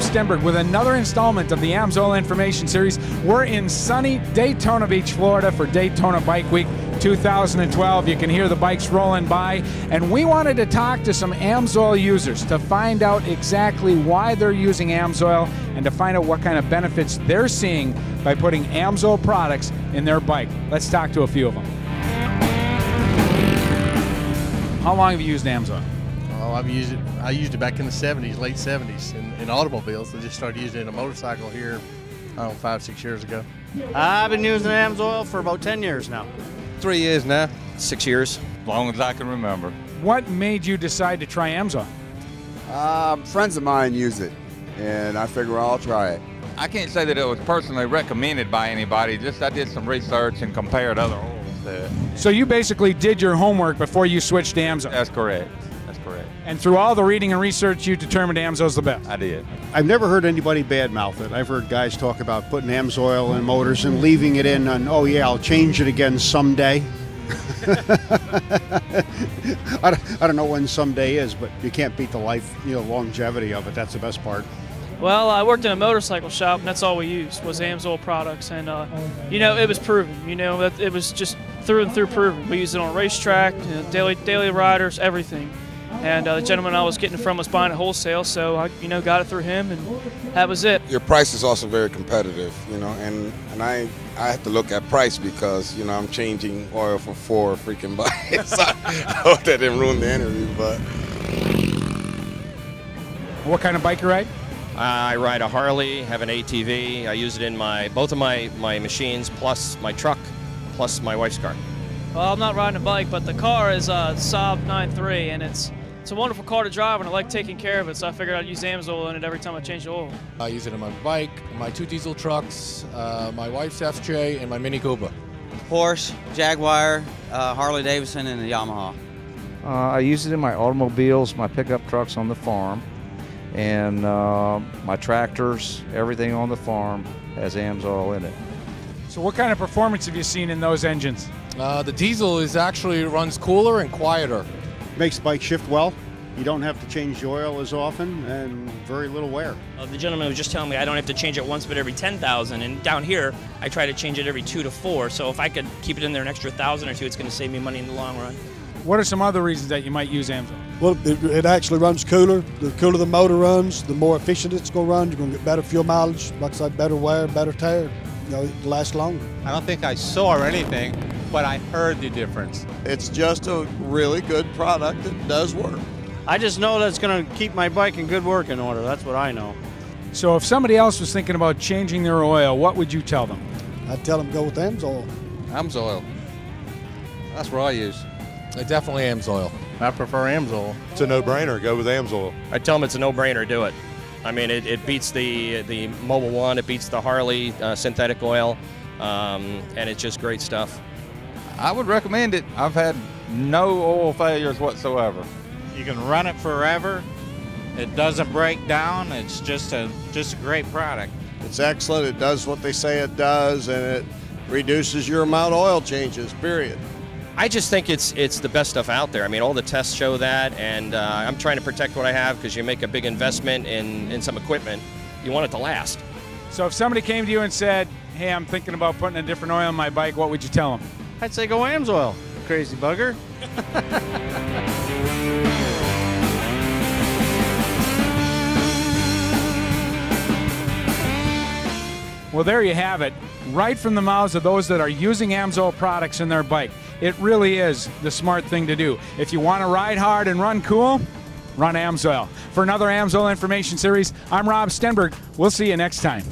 Stenberg with another installment of the AMSOIL Information Series. We're in sunny Daytona Beach, Florida for Daytona Bike Week 2012. You can hear the bikes rolling by, and we wanted to talk to some AMSOIL users to find out exactly why they're using AMSOIL and to find out what kind of benefits they're seeing by putting AMSOIL products in their bike. Let's talk to a few of them. How long have you used AMSOIL? Oh, I used it back in the 70s, late 70s, in automobiles. I just started using it in a motorcycle here, I don't know, 5-6 years ago. I've been using AMSOIL for about 10 years now. 3 years now. 6 years, as long as I can remember. What made you decide to try AMSOIL? Friends of mine use it, and I figure I'll try it. I can't say that it was personally recommended by anybody, just I did some research and compared other oils to it. So you basically did your homework before you switched to AMSOIL? That's correct. That's correct. And through all the reading and research, you determined AMSOIL's the best? I did. I've never heard anybody badmouth it. I've heard guys talk about putting AMSOIL in motors and leaving it in on, oh yeah, I'll change it again someday. I don't know when someday is, but you can't beat the longevity of it. That's the best part. Well, I worked in a motorcycle shop, and that's all we used was AMSOIL products, and it was proven. That it was just through and through proven. We used it on a racetrack, daily riders, everything. And the gentleman I was getting it from was buying it wholesale, so I got it through him, and that was it. Your price is also very competitive, and I have to look at price because I'm changing oil for 4 freaking bikes. I hope that didn't ruin the interview, but. What kind of bike you ride? I ride a Harley, have an ATV. I use it in both of my machines, plus my truck, plus my wife's car. Well, I'm not riding a bike, but the car is a Saab 9.3, and it's a wonderful car to drive, and I like taking care of it, so I figured I'd use AMSOIL in it every time I change the oil. I use it on my bike, my 2 diesel trucks, my wife's FJ, and my Mini Cooper. Porsche, Jaguar, Harley Davidson, and a Yamaha. I use it in my automobiles, my pickup trucks on the farm, and my tractors. Everything on the farm has AMSOIL in it. So what kind of performance have you seen in those engines? The diesel actually runs cooler and quieter. Makes the bike shift well. You don't have to change the oil as often, and very little wear. The gentleman was just telling me I don't have to change it once but every 10,000, and down here I try to change it every 2 to 4, so if I could keep it in there an extra 1,000 or 2, it's going to save me money in the long run. What are some other reasons that you might use AMSOIL? Well, it actually runs cooler. The cooler the motor runs, the more efficient it's going to run. You're going to get better fuel mileage, like I said, better wear, better tear. It lasts longer. I don't think I saw anything, but I heard the difference. It's just a really good product that does work. I just know that it's going to keep my bike in good working order. That's what I know. So if somebody else was thinking about changing their oil, what would you tell them? I'd tell them go with AMSOIL. AMSOIL. That's what I use. Definitely AMSOIL. I prefer AMSOIL. It's a no-brainer. Go with AMSOIL. I tell them it's a no-brainer. Do it. I mean, it beats the Mobile One. It beats the Harley synthetic oil, and it's just great stuff. I would recommend it. I've had no oil failures whatsoever. You can run it forever. It doesn't break down. It's just a great product. It's excellent. It does what they say it does, and it reduces your amount of oil changes, period. I just think it's the best stuff out there. I mean, all the tests show that, and I'm trying to protect what I have because you make a big investment in some equipment. You want it to last. So if somebody came to you and said, hey, I'm thinking about putting a different oil on my bike, what would you tell them? I'd say go AMSOIL, crazy bugger. Well, there you have it, right from the mouths of those that are using AMSOIL products in their bike. It really is the smart thing to do. If you want to ride hard and run cool, run AMSOIL. For another AMSOIL Information Series, I'm Rob Stenberg. We'll see you next time.